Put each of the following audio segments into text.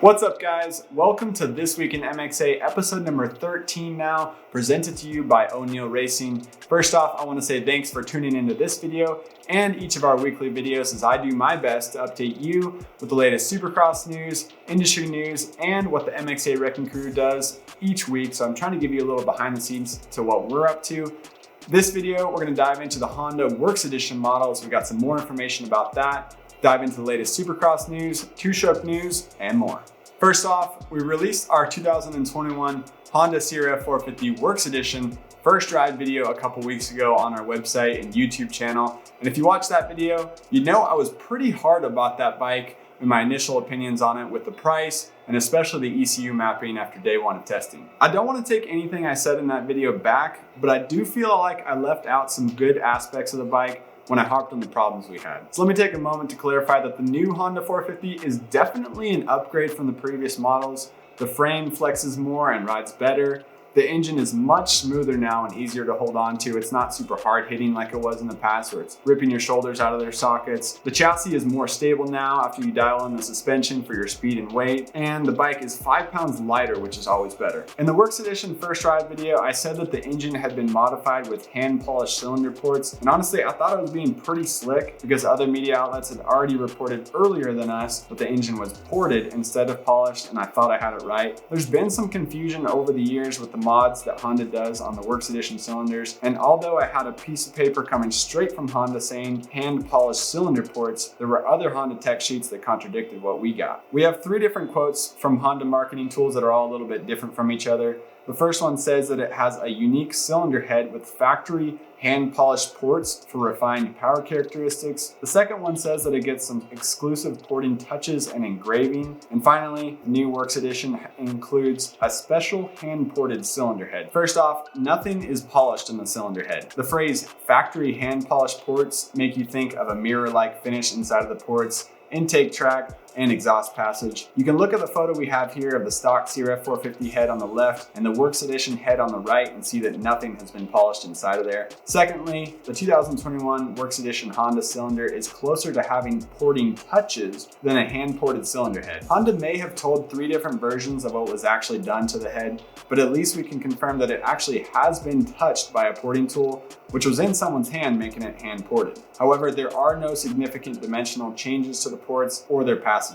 What's up, guys? Welcome to This Week in MXA, episode number 13 now, presented to you by O'Neill Racing. First off, I want to say thanks for tuning into this video and each of our weekly videos as I do my best to update you with the latest Supercross news, industry news, and what the MXA Wrecking Crew does each week. So I'm trying to give you a little behind the scenes to what we're up to. This video, we're going to dive into the Honda Works Edition models. We got some more information about that. Dive into the latest Supercross news, two-stroke news, and more. First off, we released our 2021 Honda CRF450 Works Edition first ride video a couple weeks ago on our website and YouTube channel. And if you watched that video, you know I was pretty hard about that bike and my initial opinions on it with the price and especially the ECU mapping after day one of testing. I don't want to take anything I said in that video back, but I do feel like I left out some good aspects of the bike when I harped on the problems we had. So let me take a moment to clarify that the new Honda 450 is definitely an upgrade from the previous models. The frame flexes more and rides better. The engine is much smoother now and easier to hold on to. It's not super hard hitting like it was in the past where it's ripping your shoulders out of their sockets. The chassis is more stable now after you dial in the suspension for your speed and weight. And the bike is 5 pounds lighter, which is always better. In the Works Edition first ride video, I said that the engine had been modified with hand polished cylinder ports. And honestly, I thought it was being pretty slick because other media outlets had already reported earlier than us that the engine was ported instead of polished, and I thought I had it right. There's been some confusion over the years with the mods that Honda does on the Works Edition cylinders, and although I had a piece of paper coming straight from Honda saying hand polished cylinder ports, there were other Honda tech sheets that contradicted what we got. We have 3 different quotes from Honda marketing tools that are all a little bit different from each other. The first one says that it has a unique cylinder head with factory hand-polished ports for refined power characteristics. The second one says that it gets some exclusive porting touches and engraving. And finally, the new Works Edition includes a special hand-ported cylinder head. First off, nothing is polished in the cylinder head. The phrase factory hand-polished ports make you think of a mirror-like finish inside of the ports, intake track, and exhaust passage. You can look at the photo we have here of the stock CRF450 head on the left and the Works Edition head on the right and see that nothing has been polished inside of there. Secondly, the 2021 Works Edition Honda cylinder is closer to having porting touches than a hand-ported cylinder head. Honda may have told 3 different versions of what was actually done to the head, but at least we can confirm that it actually has been touched by a porting tool, which was in someone's hand, making it hand-ported. However, there are no significant dimensional changes to the ports or their passages,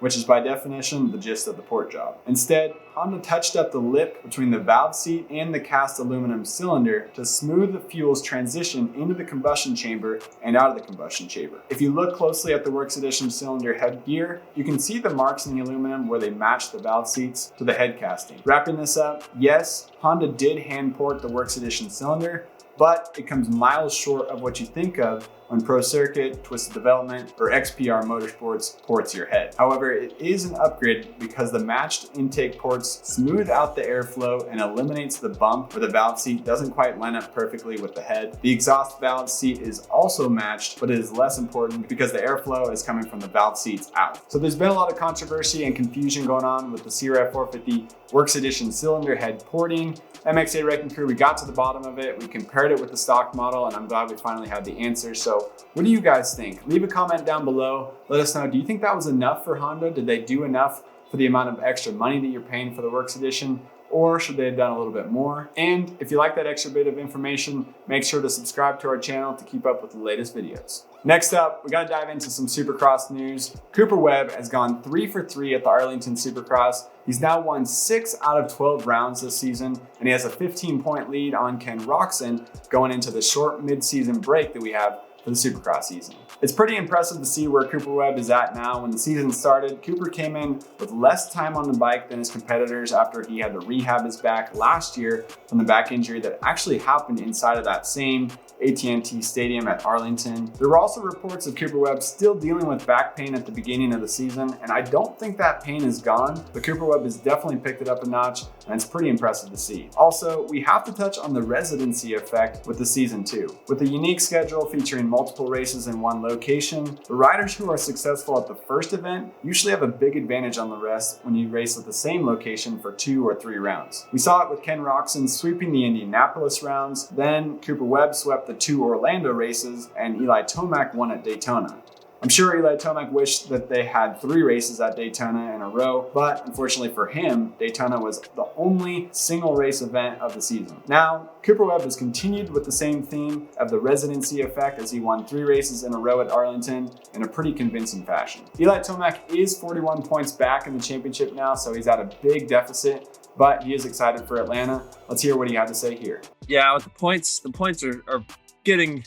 which is by definition the gist of the port job. Instead, Honda touched up the lip between the valve seat and the cast aluminum cylinder to smooth the fuel's transition into the combustion chamber and out of the combustion chamber. If you look closely at the Works Edition cylinder head gear, you can see the marks in the aluminum where they match the valve seats to the head casting. Wrapping this up, yes, Honda did hand port the Works Edition cylinder, but it comes miles short of what you think of when Pro Circuit, Twisted Development, or XPR Motorsports ports your head. However, it is an upgrade because the matched intake ports smooth out the airflow and eliminates the bump where the valve seat doesn't quite line up perfectly with the head. The exhaust valve seat is also matched, but it is less important because the airflow is coming from the valve seats out. So there's been a lot of controversy and confusion going on with the CRF450 Works Edition cylinder head porting. MXA Wrecking Crew, we got to the bottom of it. We compared it with the stock model, and I'm glad we finally had the answer. So what do you guys think? Leave a comment down below. Let us know, do you think that was enough for Honda? Did they do enough for the amount of extra money that you're paying for the Works Edition? Or should they have done a little bit more? And if you like that extra bit of information, make sure to subscribe to our channel to keep up with the latest videos. Next up, we gotta dive into some Supercross news. Cooper Webb has gone 3 for 3 at the Arlington Supercross. He's now won 6 out of 12 rounds this season, and he has a 15-point lead on Ken Roczen going into the short mid-season break that we have for the Supercross season. It's pretty impressive to see where Cooper Webb is at now. When the season started, Cooper came in with less time on the bike than his competitors after he had to rehab his back last year from the back injury that actually happened inside of that same AT&T Stadium at Arlington. There were also reports of Cooper Webb still dealing with back pain at the beginning of the season, and I don't think that pain is gone, but Cooper Webb has definitely picked it up a notch, and it's pretty impressive to see. Also, we have to touch on the residency effect with the season 2. With a unique schedule featuring multiple races in one location, the riders who are successful at the first event usually have a big advantage on the rest when you race at the same location for 2 or 3 rounds. We saw it with Ken Roczen sweeping the Indianapolis rounds, then Cooper Webb swept the 2 Orlando races, and Eli Tomac won at Daytona. I'm sure Eli Tomac wished that they had 3 races at Daytona in a row, but unfortunately for him, Daytona was the only single race event of the season. Now, Cooper Webb has continued with the same theme of the residency effect as he won 3 races in a row at Arlington in a pretty convincing fashion. Eli Tomac is 41 points back in the championship now, so he's at a big deficit, but he is excited for Atlanta. Let's hear what he had to say here. Yeah, with the points are getting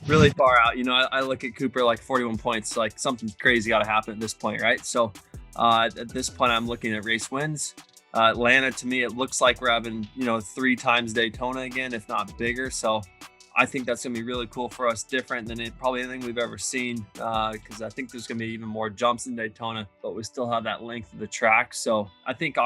really far out. You know, I look at Cooper like 41 points, like something crazy got to happen at this point, right? So at this point, I'm looking at race wins. Atlanta, to me, it looks like we're having, 3 times Daytona again, if not bigger. So I think that's going to be really cool for us, different than probably anything we've ever seen, because I think there's going to be even more jumps in Daytona, but we still have that length of the track. So I think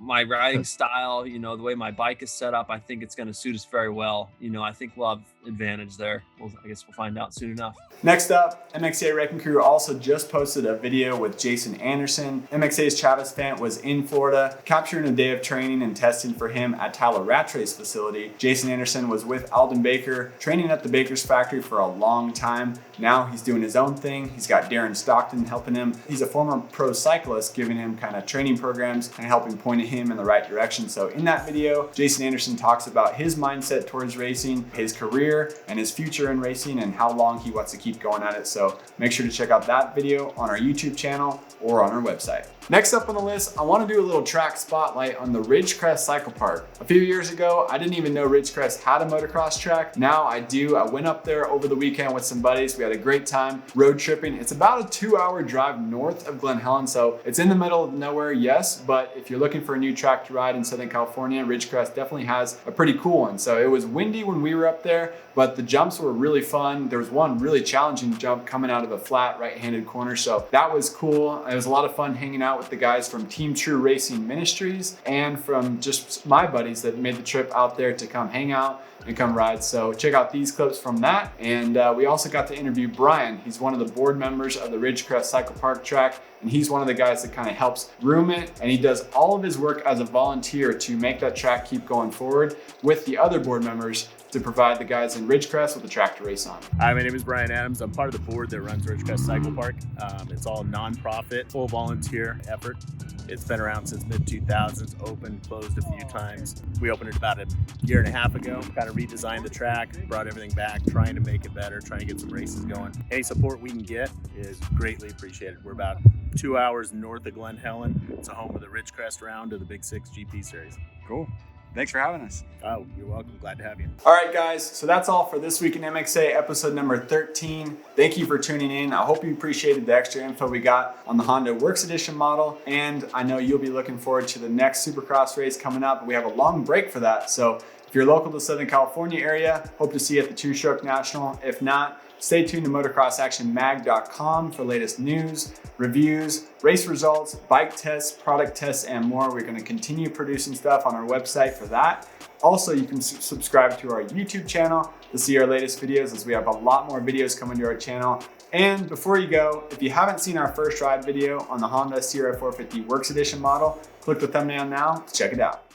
my riding style, the way my bike is set up, I think it's going to suit us very well. I think we'll have advantage there. I guess we'll find out soon enough. Next up, MXA Wrecking Crew also just posted a video with Jason Anderson. MXA's Travis Fant was in Florida, capturing a day of training and testing for him at Tyler Rattray's facility. Jason Anderson was with Alden Baker, training at the Baker's factory for a long time. Now he's doing his own thing. He's got Darren Stockton helping him. He's a former pro cyclist, giving him kind of training programs and helping point him in the right direction. So in that video, Jason Anderson talks about his mindset towards racing, his career, and his future in racing, and how long he wants to keep going at it. So make sure to check out that video on our YouTube channel or on our website. Next up on the list, I want to do a little track spotlight on the Ridgecrest Cycle Park. A few years ago, I didn't even know Ridgecrest had a motocross track. Now I do. I went up there over the weekend with some buddies. We had a great time road tripping. It's about a 2-hour drive north of Glen Helen, so it's in the middle of nowhere, yes, but if you're looking for a new track to ride in Southern California, Ridgecrest definitely has a pretty cool one. So it was windy when we were up there, but the jumps were really fun. There was one really challenging jump coming out of a flat right-handed corner, so that was cool. It was a lot of fun hanging out with the guys from Team True Racing Ministries and from just my buddies that made the trip out there to come hang out and come ride. So check out these clips from that. And we also got to interview Brian. He's one of the board members of the Ridgecrest Cycle Park track, and he's one of the guys that kind of helps groom it, and he does all of his work as a volunteer to make that track keep going forward with the other board members to provide the guys in Ridgecrest with a track to race on. Hi, my name is Brian Adams. I'm part of the board that runs Ridgecrest Cycle Park. It's all nonprofit, full volunteer effort. It's been around since mid-2000s, opened, closed a few times. We opened it about a year and a half ago, kind of redesigned the track, brought everything back, trying to make it better, trying to get some races going. Any support we can get is greatly appreciated. We're about 2 hours north of Glen Helen. It's a home of the Ridgecrest round of the Big 6 GP Series. Cool. Thanks for having us. Oh, you're welcome. Glad to have you. All right, guys. So that's all for this week in MXA, episode number 13. Thank you for tuning in. I hope you appreciated the extra info we got on the Honda Works Edition model. And I know you'll be looking forward to the next Supercross race coming up. We have a long break for that. So if you're local to Southern California area, hope to see you at the Two Stroke National. If not, stay tuned to motocrossactionmag.com for latest news, reviews, race results, bike tests, product tests, and more. We're going to continue producing stuff on our website for that. Also, you can subscribe to our YouTube channel to see our latest videos, as we have a lot more videos coming to our channel. And before you go, if you haven't seen our first ride video on the Honda CRF450 Works Edition model, click the thumbnail now to check it out.